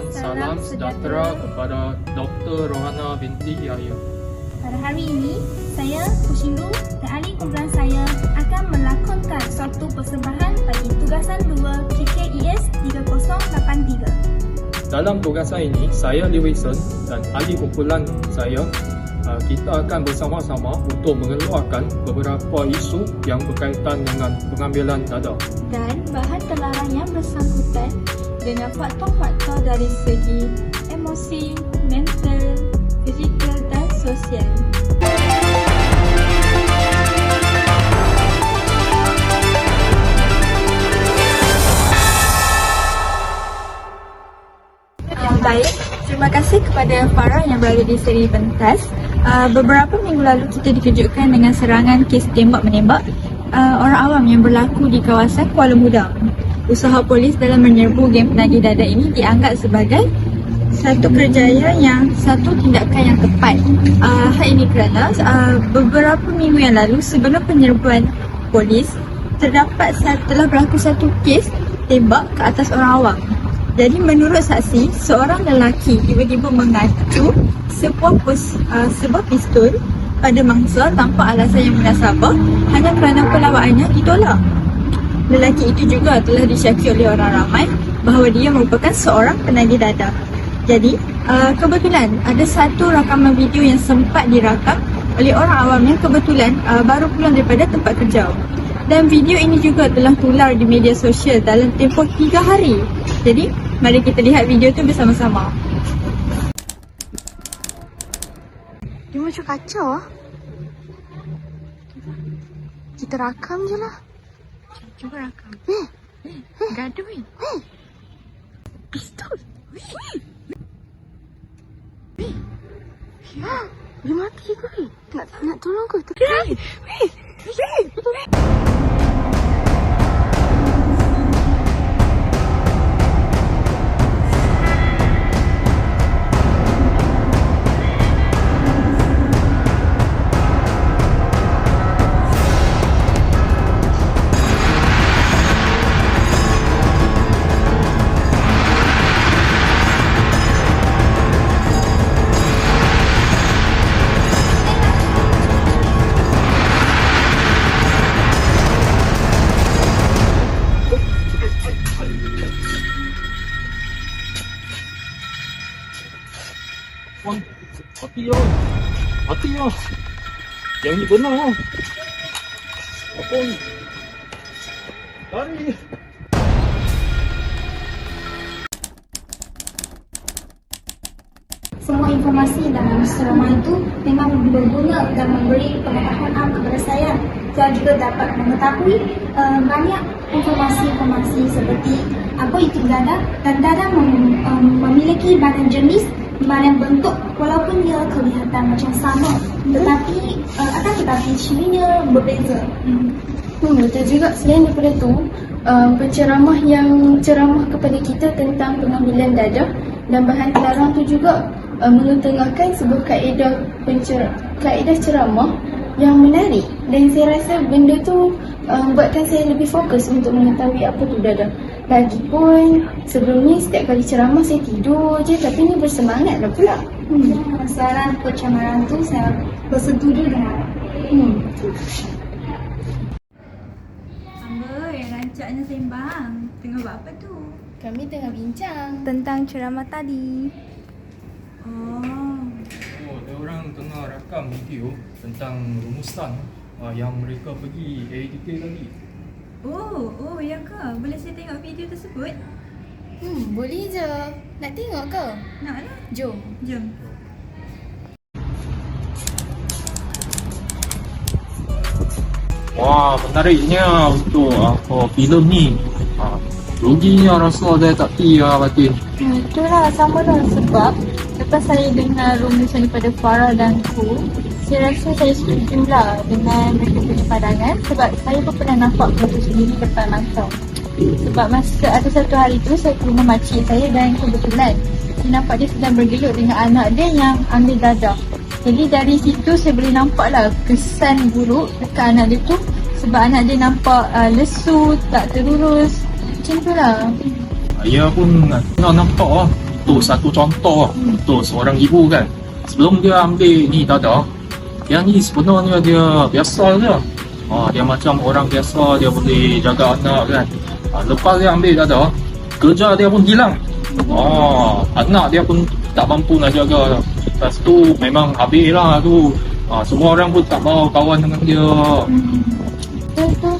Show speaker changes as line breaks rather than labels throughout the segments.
dan salam sejahtera kepada Dr. Rohana binti Yahya.
Pada hari ini, saya, Kushindu dan ahli kumpulan saya akan melakonkan suatu persembahan bagi tugasan 2 KKES 3083.
Dalam tugasan ini, saya Lee Wilson dan ahli kumpulan saya kita akan bersama-sama untuk mengeluarkan beberapa isu yang berkaitan dengan pengambilan dada
Dan bahan terlarang yang bersangkutan dengan faktor-faktor dari segi emosi, mental, fizikal dan sosial. Baik, terima kasih kepada Farah yang berada di seri pentas. Beberapa minggu lalu kita dikejutkan dengan serangan kes tembak-menembak orang awam yang berlaku di kawasan Kuala Mudang. Usaha polis dalam menyerbu geng penagih dada ini dianggap sebagai satu tindakan yang tepat. Hal ini kerana beberapa minggu yang lalu sebelum penyerbuan polis telah berlaku satu kes tembak ke atas orang awam. Jadi menurut saksi, seorang lelaki tiba-tiba mengacu sebuah pistol pada mangsa tanpa alasan yang munasabah hanya kerana pelawaannya ditolak. Lelaki itu juga telah disyaki oleh orang ramai bahawa dia merupakan seorang penagih dada. Jadi, kebetulan ada satu rakaman video yang sempat dirakam oleh orang awam yang kebetulan baru pulang daripada tempat kerja. Dan video ini juga telah tular di media sosial dalam tempoh 3 hari. Jadi, mari kita lihat video tu bersama-sama.
Dia macam kacau lah. Kita rakam je lah. Cuba rakam. Gaduh weh. Pistol. Dia mati ke weh? Nak tolong ke? Weh.
Hati ya. Yang ni benar. Apa ni? Lari.
Semua informasi dalam ceramah itu memang berguna dan memberi pengetahuan am kepada saya. Saya juga dapat mengetahui banyak informasi seperti apa itu dada dan dada memiliki banyak jenis, banyak bentuk walaupun dia kelihatan macam sama tetapi cirinya berbeza.
Betul juga. Selain daripada itu, penceramah yang ceramah kepada kita tentang pengambilan dadah dan bahan terlarang itu juga mengetengahkan sebuah kaedah ceramah yang menarik, dan saya rasa benda tu buatkan saya lebih fokus untuk mengetahui apa tu dadah. Lagipun sebelum ni setiap kali ceramah saya tidur je, tapi ni bersemangat dah pula.
Saran pencemaran tu saya bersetuju dengan
Amboi, rancaknya sembang. Tengah buat apa tu?
Kami tengah bincang
Tentang ceramah tadi.
Ada orang tengah rakam video tentang rumusan yang mereka pergi ADK tadi.
Oh, ya ke? Boleh saya tengok video tersebut?
boleh je. Nak tengok ke?
Nak lah.
Jom.
Jom.
Wah, menariknya untuk filem ni. Ruginya rasa saya tak pergi Batin.
itulah sama lah sebab lepas saya dengar rumusan daripada Farah dan Ku, saya rasa saya setuju lah dengan mereka punya pandangan sebab saya pun pernah nampak benda sendiri depan mata. Sebab masa ada satu hari tu saya ke rumah makcik saya dan kebetulan saya nampak dia sedang bergelut dengan anak dia yang ambil dadah. Jadi dari situ saya boleh nampak lah kesan buruk dekat anak dia tu sebab anak dia nampak lesu, tak terurus. Macam tu lah.
Saya pun tengah nampak Tu satu contoh untuk seorang ibu kan. Sebelum dia ambil ni dadah, yang ni sebenarnya dia biasa je. Dia macam orang biasa, dia boleh jaga anak kan. Lepas dia ambil dadah, kerja dia pun hilang. Anak dia pun tak mampu nak jaga. Lepas tu memang habis lah tu. Semua orang pun tak mau kawan dengan dia.
Betul.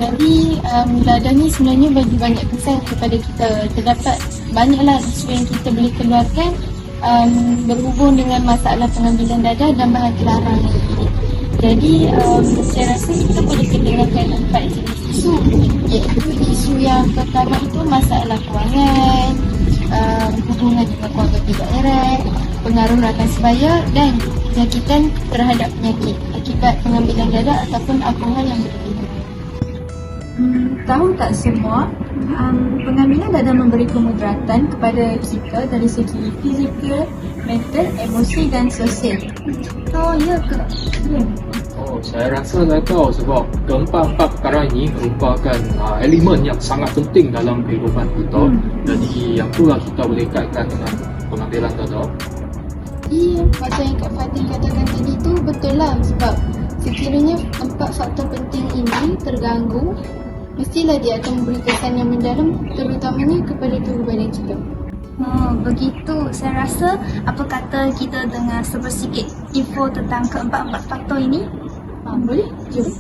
Jadi dadah ni sebenarnya bagi banyak kesan kepada kita. Terdapat banyaklah isu yang kita boleh keluarkan berhubung dengan masalah pengambilan dadah dan bahan terlarang. Jadi saya rasa kita boleh kedengarkan 4 jenis isu, iaitu isu yang pertama itu masalah kewangan, hubungan dengan keluarga tidak erat, pengaruh rakan sebaya dan penyakitan terhadap penyakit akibat pengambilan dadah ataupun alkohol yang berlebihan.
Tahu tak semua, pengambilan dadah memberi kemudaratan kepada kita dari segi fizikal, mental, emosi dan sosial.
Oh, ya ke?
Ya.
Saya rasa saya tahu sebab keempat-empat perkara ini merupakan elemen yang sangat penting dalam kehidupan kita. Jadi yang itulah kita boleh kaitkan dengan pengambilan dadah.
Iya, macam yang Kak Fatin katakan tadi tu betul lah, sebab sekiranya 4 faktor penting ini terganggu, mestilah dia akan memberi kesan yang mendalam terutamanya kepada tubuh badan kita.
Begitu. Saya rasa apa kata kita dengar sedikit info tentang keempat-empat faktor ini?
Boleh? Jom.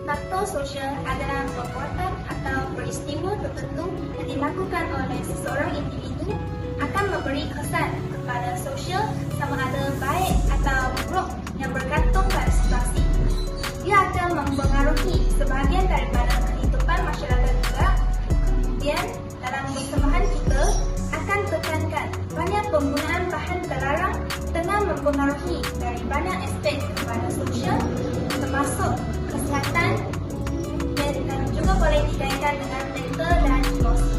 Faktor sosial adalah perbuatan atau peristiwa tertentu yang dilakukan oleh seseorang individu akan memberi kesan kepada sosial sama ada baik atau buruk yang bergantung pada situasi. Dia akan mempengaruhi sebahagian daripada kehidupan masyarakat juga. Kemudian dalam persembahan kita akan tekankan banyak penggunaan bahan terlarang tengah mempengaruhi dari banyak aspek kepada sosial termasuk kesihatan dan juga boleh dikaitkan dengan mental dan emosi.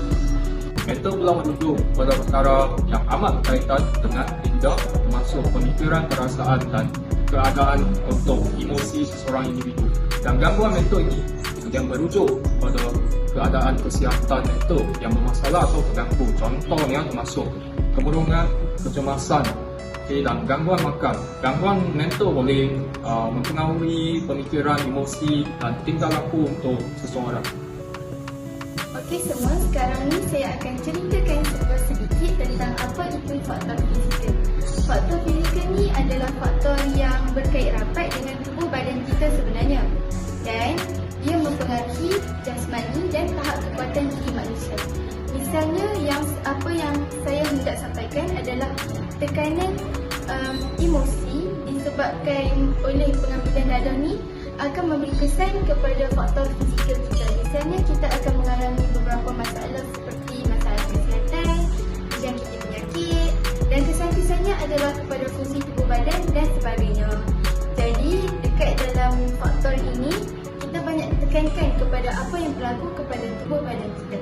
Mental pula merujuk pada perkara yang amat berkaitan dengan minda, termasuk pemikiran, perasaan dan keadaan untuk emosi seseorang individu. Dan gangguan mental ini yang merujuk pada keadaan kesihatan mental yang bermasalah atau terganggu. Contohnya termasuk kemurungan, kecemasan, dan gangguan makan. Gangguan mental boleh mempengaruhi pemikiran, emosi dan tingkah laku untuk seseorang.
Okey semua, sekarang ni saya akan ceritakan sedikit tentang apa itu faktor fizikal. Faktor fizikal ni adalah faktor yang berkait rapat dengan tubuh badan kita sebenarnya, dan dia mempengaruhi jasmani dan tahap kekuatan diri manusia. Misalnya apa yang saya hendak sampaikan adalah tekanan emosi disebabkan oleh pengambilan dadah ni akan memberi kesan kepada faktor fizikal kita. Misalnya kita akan mengalami beberapa masalah seperti masalah kesihatan, menjangkiti penyakit, dan kesan-kesannya adalah kepada fungsi tubuh badan dan sebagainya. Jadi dekat dalam faktor ini kita banyak tekankan kepada apa yang berlaku kepada tubuh badan kita.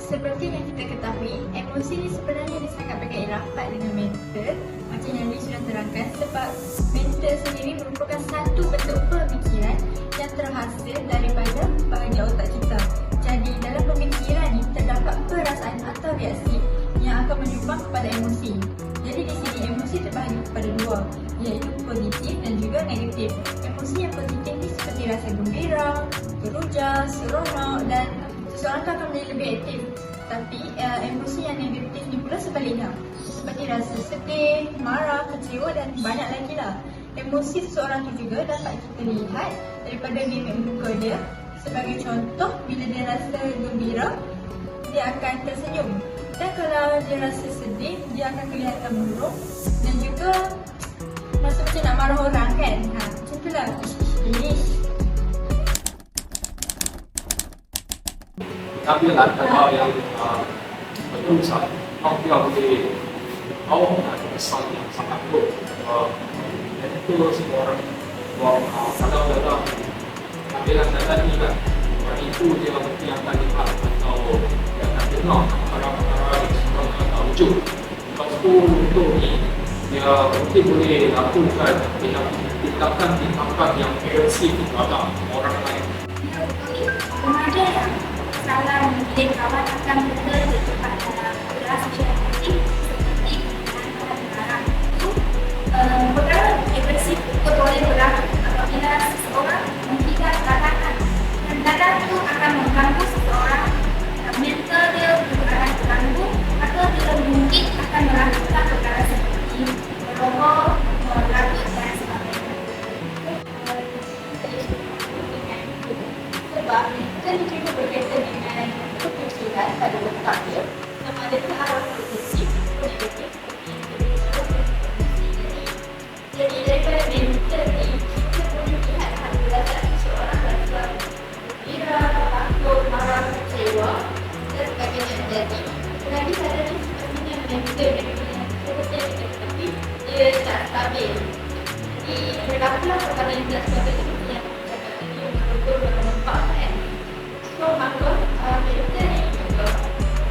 Seperti yang kita ketahui, emosi ini sebenarnya dia sangat berkait rapat dengan mental, macam yang Lee sudah terangkan, sebab mental sendiri merupakan satu bentuk pemikiran yang terhasil daripada bahagian otak kita. Jadi dalam pemikiran ini terdapat perasaan atau reaksi yang akan menyumbang kepada emosi. Jadi di sini emosi terbahagi kepada dua, iaitu positif dan juga negatif. Emosi yang positif ini seperti rasa gembira, teruja, seronok dan seseorang akan menjadi lebih aktif. Tapi emosi yang negatif ni pula sebaliknya, seperti rasa sedih, marah, kecewa dan banyak lagi lah. Emosi seseorang tu juga dapat kita lihat daripada mimik muka dia. Sebagai contoh, bila dia rasa gembira, dia akan tersenyum. Dan kalau dia rasa sedih, dia akan kelihatan murung dan juga rasa macam nak marah orang kan. Macam tu lah.
Pengambilan dadah yang berusaha dia boleh bawa kesan yang sangat buruk. Dan itu semua orang kalau dalam pengambilan dadah ni kan, orang itu dia mesti akan lihat atau dia akan dengar perkara-perkara yang sebenarnya tak wujud. Lepas tu untuk ni dia mungkin boleh lakukan tindakan yang agresif terhadap orang lain.
Remaja yang masalah memilih kawan akan mudah terjebak dalam pola sosial aktif seperti penggunaan barang. Itu perkara depresi itu boleh berlaku apabila seseorang tidak larangan. Dan larangan itu akan mengganggu seseorang, mental dia akan terganggu atau dia mungkin akan melakukan perkara seperti merokok, melakuk dan sebagainya. Sebab kan juga berkaitan dengan kepikiran pada otak dia, sama ada ke arah positif atau negatif. Jadi daripada mental ni, kita boleh lihat belajar seseorang dalam gembira, takut, marah, kecewa dan sebagainya. Jadi lagi pada ni sepertinya mental dia tapi dia tak stabil. Jadi berlakulah perkara yang tidak stabil seperti yang saya cakap tadi, yang betul bernampak kan. So maka mental ni juga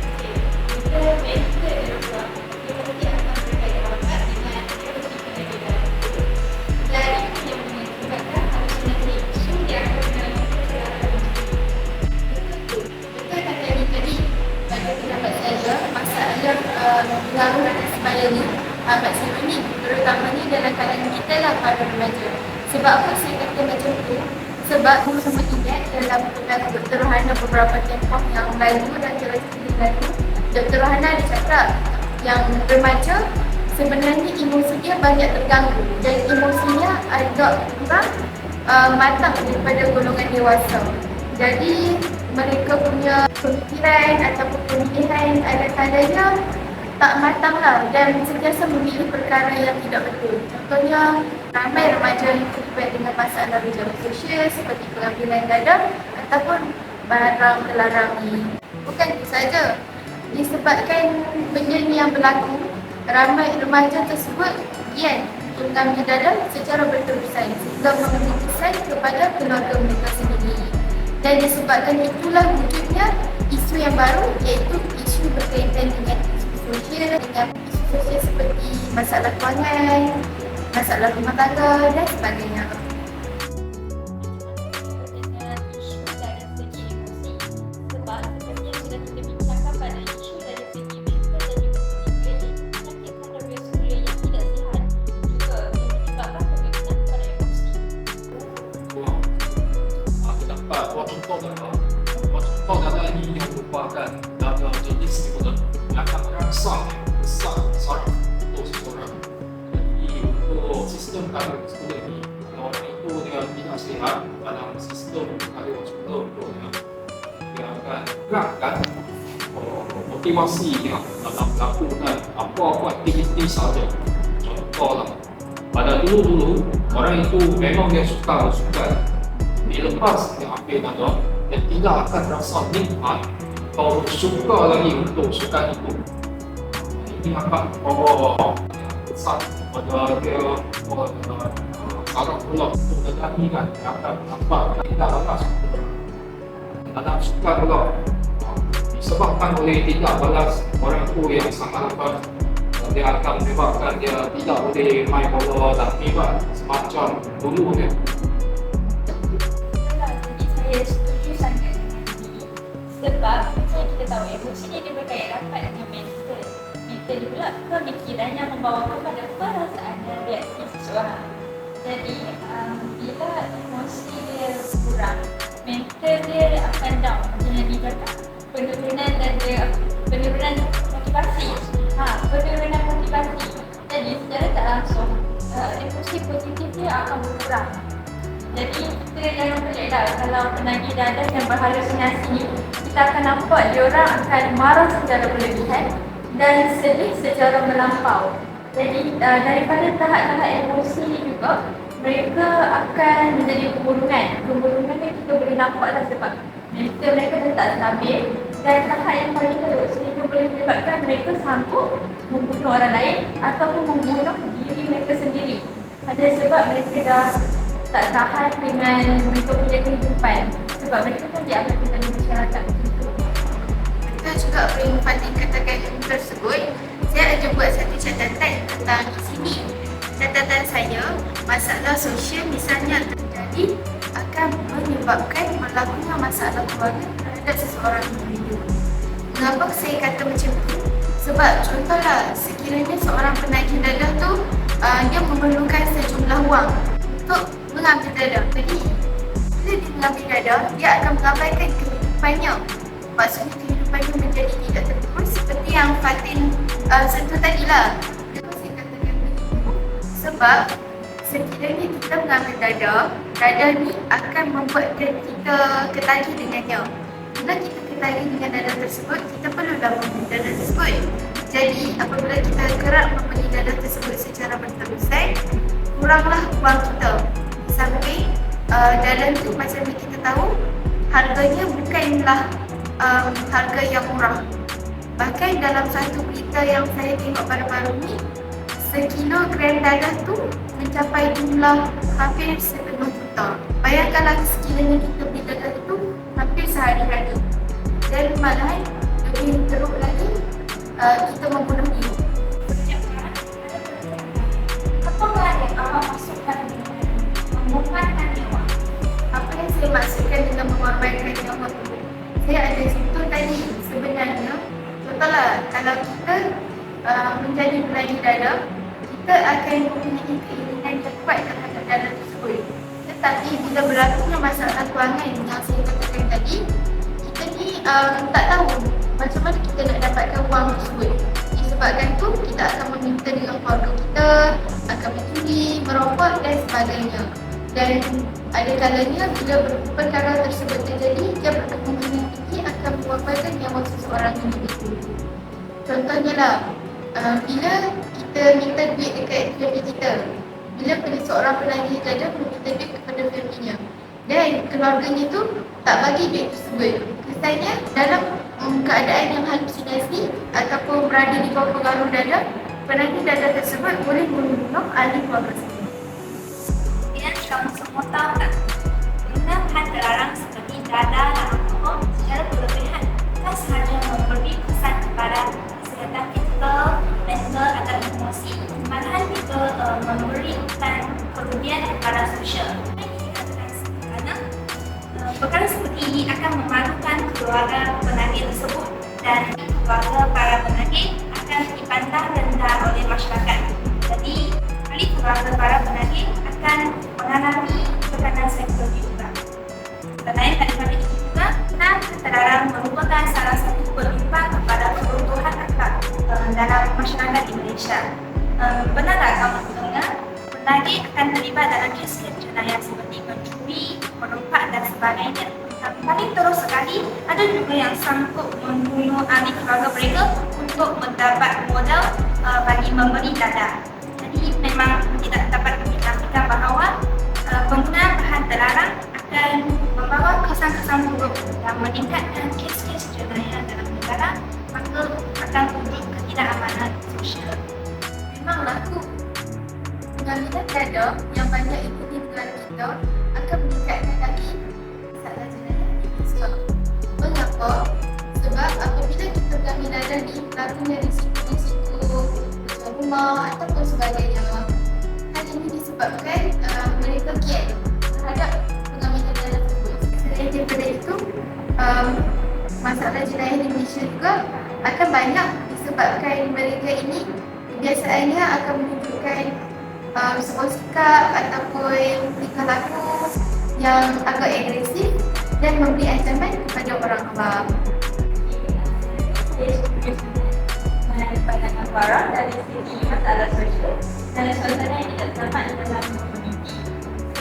kita mental dia juga dia mesti akan berkait rapat dengan penyakit-penyakit. Dan itu yang menyebabkan halusinasi isu yang akan menyebabkan kesalahan. Betul kata ni tadi, pada pendapat saya, masalah pengaruh atas kepala ni amat serius, terutamanya dalam kalangan kita lah para remaja. Sebab apa saya kata macam tu? Sebab saya sempat ingat dalam program Dr. Rohana beberapa tempoh yang lalu dan cerita lalu, Dr. Rohana ada cakap yang remaja sebenarnya emosi dia banyak terganggu dan emosinya agak kurang matang daripada golongan dewasa. Jadi mereka punya pemikiran ataupun pemilihan ada-kadanya tak matang lah dan sentiasa memilih perkara yang tidak betul. Contohnya, ramai remaja yang terlibat dengan masalah berjauh sosial seperti pengambilan dadah ataupun barang terlarang ni. Bukan itu saja, disebabkan benda ni yang berlaku, ramai remaja tersebut gian mengambil dadah secara berterusan sehingga memberi kesan kepada keluarga mereka sendiri. Dan disebabkan itulah wujudnya isu yang baru, iaitu isu berkaitan dengan sosial, dengan isu sosial seperti masalah kewangan, masalah rumah tangga dan sebagainya.
Dengan isu dari segi emosi, sebab seperti yang sudah kita bincangkan pada isu dari segi mental dan juga segi penyakit kardiovaskular yang tidak sihat juga menyebabkan kemungkinan pada emosi.
Aku dapat buat contoh dada ini yang merupakan dada jenis bipolar yang akan merangsang besar untuk seseorang. Jadi untuk sistem kardiovaskular ini, kalau orang itu dia tidak sihat dalam sistem kardiovaskular dia akan gerakkan motivasi dia dalam melakukan apa-apa aktiviti sahaja. Contohlah, pada dulu orang itu memang dia suka sukan. Dilepas dia ambil dada, dia tidak akan rasa nikmat atau suka lagi untuk sukan itu. Ini akan besar pada dia saraf pula untuk tetapi kan dia akan nampak tidak balas dalam sukan pula disebabkan oleh tidak balas orang itu yang sangat lambat, dia akan menyebabkan dia tidak boleh main bola dan hebat semacam dulu dia.
Saya setuju sangat dengan ini sebab macam kita tahu emosi ni dia berkait rapat dengan mental. Mental dia pula pemikiran yang membawa kepada perasaan dan reaksi seseorang. Jadi bila emosi dia kurang, mental dia akan down. Macam yang dikatakan penurunan dan penurunan motivasi. Penurunan motivasi. Jadi secara tak langsung emosi positif dia akan berkurang. Jadi kita jangan peliklah kalau penagih dadah yang berhalusinasi ni, kita akan nampak diorang akan marah secara berlebihan dan sedih secara melampau. Jadi daripada tahap-tahap emosi ni juga, mereka akan menjadi kemurungan. Kemurungan ni kita boleh nampaklah sebab mental mereka dah tak stabil dan tahap yang paling teruk sehingga boleh menyebabkan mereka sanggup membunuh orang lain ataupun membunuh diri mereka sendiri. Ada sebab mereka dah tak tahan dengan mereka punya kehidupan sebab mereka kan dianggap sebagai masyarakat begitu.
Kita juga boleh memfadil katakan ilmu tersebut. Saya ada buat satu catatan tentang sini. Catatan saya, masalah sosial misalnya terjadi akan menyebabkan berlakunya masalah keluarga terhadap terhadap seseorang individu. Mengapa saya kata macam tu? Sebab contohlah, sekiranya seorang penagih dadah tu dia memerlukan sejumlah wang untuk mengambil dadah. Jadi bila dia mengambil dadah, dia akan mengabaikan kehidupannya. Maksudnya kehidupannya menjadi tidak terurus seperti yang Fatin sentuh tadilah. Kenapa saya katakan begitu? Sebab sekiranya kita mengambil dadah ni akan membuatkan kita ketagih dengannya. Bila kita ketagih dengan dadah tersebut, kita perlulah membeli dadah tersebut. Jadi apabila kita kerap membeli dadah tersebut secara berterusan, kuranglah wang kita. Di samping dadah tu macam yang kita tahu, harganya bukanlah harga yang murah. Bahkan dalam satu berita yang saya tengok baru-baru ni, sekilogram dadah tu mencapai jumlah hampir 1.5 juta. Bayangkanlah sekiranya kita beli dadah itu hampir sehari-hari. Dan malahan lebih teruk lagi, kita membunuh diri.
Apakah yang awak maksudkan dengan mengorbankan nyawa?
Apa yang saya maksudkan dengan mengorbankan nyawa itu? Saya ada sentuh tadi. Sebenarnya, contohlah kalau kita menjadi penagih dadah, kita akan mempunyai keinginan yang kuat terhadap dadah tersebut. Tetapi bila berlakunya masalah kewangan yang saya katakan tadi, kita ni tak tahu macam mana kita nak dapatkan wang tersebut. Disebabkan tu, kita akan meminta dengan keluarga kita, akan mencuri, merokok dan sebagainya. Dan ada kalanya bila perkara tersebut terjadi, dia berkemungkinan tinggi akan mengorbankan nyawa seseorang individu. Contohnya lah, bila kita minta duit dekat family kita, bila seorang penagih dadah meminta duit kepada family-nya dan keluarganya tu tak bagi duit tersebut, kesannya dalam keadaan yang halusinasi ataupun berada di bawah pengaruh dadah, penagih dadah tersebut boleh membunuh ahli keluarga sendiri.
Dan kamu semua tahu tak, penggunaan bahan terlarang seperti dadah dan alkohol secara berlebihan tak sahaja memberi kesan kepada kesihatan fizikal, mental atau emosi, malahan juga memberikan kerugian kepada sosial. Kerana perkara seperti ini akan memalukan keluarga penagih tersebut dan keluarga para penagih akan dipandang rendah oleh masyarakat. Jadi, ahli keluarga para penagih akan mengalami tekanan psikologi juga. Selain daripada itu juga, terlarang merupakan salah satu penyumbang kepada keruntuhan akhlak dalam masyarakat di Malaysia. Benar tak kamu dengar? Penagih akan terlibat dalam kes-kes jenayah seperti mencuri, merompak dan sebagainya. Paling terus sekali, ada juga yang sanggup membunuh ahli keluarga mereka untuk mendapat modal bagi memberi dadah. Jadi memang tidak dapat dinafikan bahawa penggunaan bahan terlarang akan membawa kesan-kesan buruk dan meningkatkan kes-kes jenayah dalam negara, maka akan wujud ketidakamanan sosial.
Memanglah tu, pengambilan dadah yang banyak ikuti negara kita akan meningkatkan lagi masalah jenayah di Malaysia. Mengapa? Sebab apabila kita mengambil dadah ni, berlakunya risiko-risiko macam rumah ataupun sebagainya. Hal ini disebabkan mereka kiat terhadap pengambilan dadah tersebut. Selain daripada itu, masalah jenayah di Malaysia juga akan banyak disebabkan mereka ini kebiasaannya akan menunjukkan sebuah sikap ataupun tingkah laku yang agak agresif dan memberi ancaman kepada orang awam.
Mengenai pandangan Farah dari segi masalah sosial dan suasana yang tidak terdapat di dalam komuniti.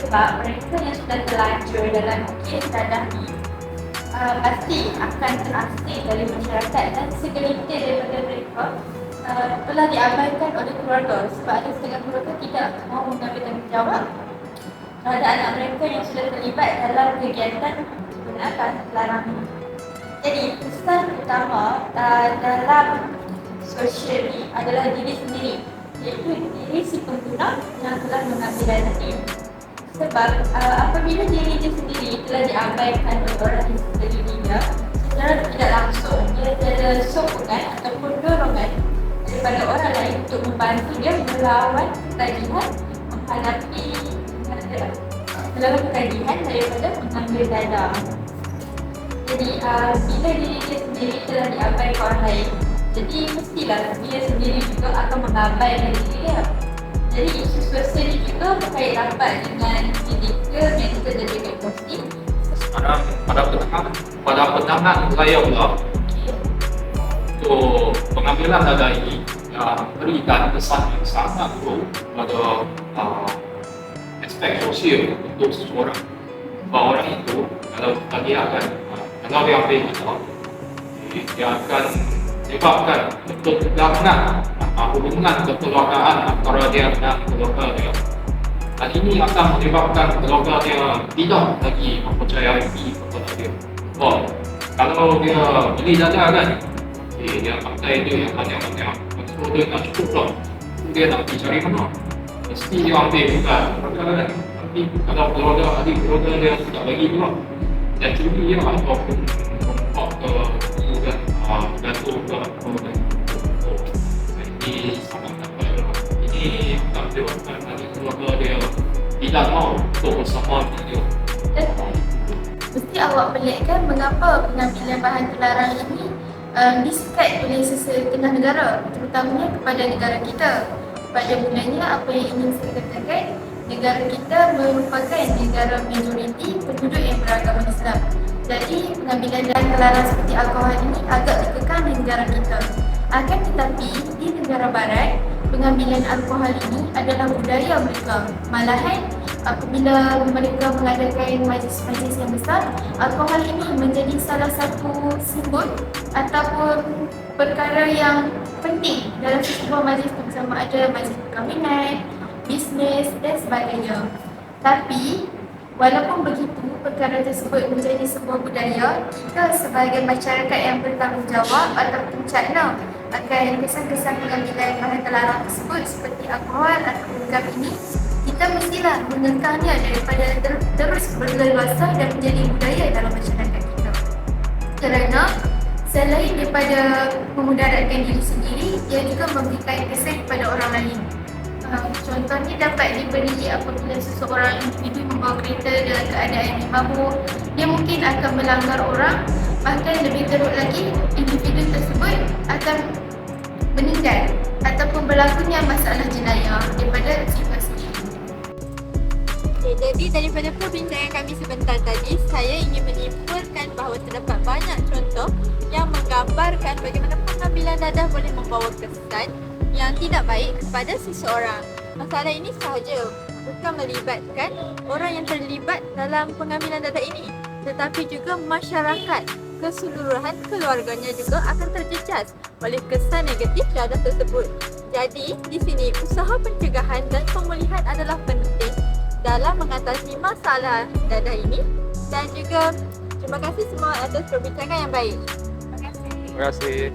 Sebab mereka yang sudah terlanjur dalam kes dadah ni pasti akan terasing dari masyarakat dan segelintir daripada mereka telah diabaikan oleh keluarga sebab ada setengah keluarga tidak mahu mengambil tanggungjawab terhadap anak mereka yang sudah terlibat dalam kegiatan penggunaan terlarang ini. Jadi pesan utama dalam sosial ini adalah diri sendiri, iaitu diri si pengguna yang telah mengambil dana ini. Sebab apabila diri dia sendiri telah diabaikan oleh orang di sekelilingnya, secara tidak langsung dia ada sokongan ataupun dorongan daripada orang lain untuk membantu dia melawan ketagihan menghadapi melawan ketagihan daripada mengambil dadah. Jadi bila diri dia sendiri telah diabaikan orang lain, jadi mestilah dia sendiri juga akan mengabaikan diri dia. Jadi isu sosial ini juga berkait rapat dengan fizikal, mental dan juga emosi.
Sekarang pada pandangan saya pula, untuk pengambilan data ini berikan kesan yang sangat buruk pada aspek sosial untuk seseorang. Bahawa orang itu kalau dia akan kalau dia ambil data, dia akan menyebabkan ketegangan hubungan kekeluargaan antara dia dan keluarga dia. Dan ini akan menyebabkan keluarga dia tidak lagi mempercayai kepada dia. Kalau dia beli data kan, dia pakai dia yang banyak-banyak, so dia tak cukup lah. Dia nak pergi cari mana? Mesti dia ambil juga. Tapi kalau keluarga, adik keluarga dia tidak bagi pula, dia curi dia ataupun rompak ke kemudian jatuh ke kemudian. Ini sangat tak baik lah. Ini akan menyebabkan adik keluarga dia tidak mahu untuk bersama dengan dia.
Mesti awak pelik kan mengapa pengambilan bahan terlarang ini disikat oleh setengah negara, terutamanya kepada negara kita. Pada mulanya, apa yang ingin saya katakan, negara kita merupakan negara majoriti penduduk yang beragama Islam. Jadi, pengambilan bahan terlarang seperti alkohol ini agak dikekang di negara kita. Akan tetapi, di negara barat, pengambilan alkohol ini adalah budaya mereka. Malahan, apabila mereka mengadakan majlis-majlis yang besar, alkohol ini menjadi salah satu simbol ataupun perkara yang penting dalam sebuah majlis itu, sama ada majlis perkahwinan, bisnes dan sebagainya. Tapi, walaupun begitu, perkara tersebut menjadi sebuah budaya, kita sebagai masyarakat yang bertanggungjawab ataupun cakna akan kesan-kesan pengambilan bahan terlarang tersebut seperti alkohol ataupun gam ini, kita mestilah mengekangnya daripada terus berleluasa dan menjadi budaya dalam masyarakat kita. Kerana selain daripada memudaratkan diri sendiri, dia juga memberikan kesan kepada orang lain. Contohnya dapat diberi apabila seseorang individu membawa kereta dalam keadaan yang mabuk, dia mungkin akan melanggar orang. Bahkan lebih teruk lagi, individu tersebut akan meninggal ataupun berlakunya masalah jenayah daripada situasi ini.
Jadi daripada perbincangan kami sebentar tadi, saya ingin menyimpulkan bahawa terdapat banyak contoh yang menggambarkan bagaimana pengambilan dadah boleh membawa kesan yang tidak baik kepada seseorang. Masalah ini sahaja bukan melibatkan orang yang terlibat dalam pengambilan dadah ini, tetapi juga masyarakat keseluruhan keluarganya juga akan terjejas oleh kesan negatif dadah tersebut. Jadi, di sini usaha pencegahan dan pemulihan adalah penting dalam mengatasi masalah dadah ini, dan juga terima kasih semua atas perbincangan yang baik.
Terima kasih.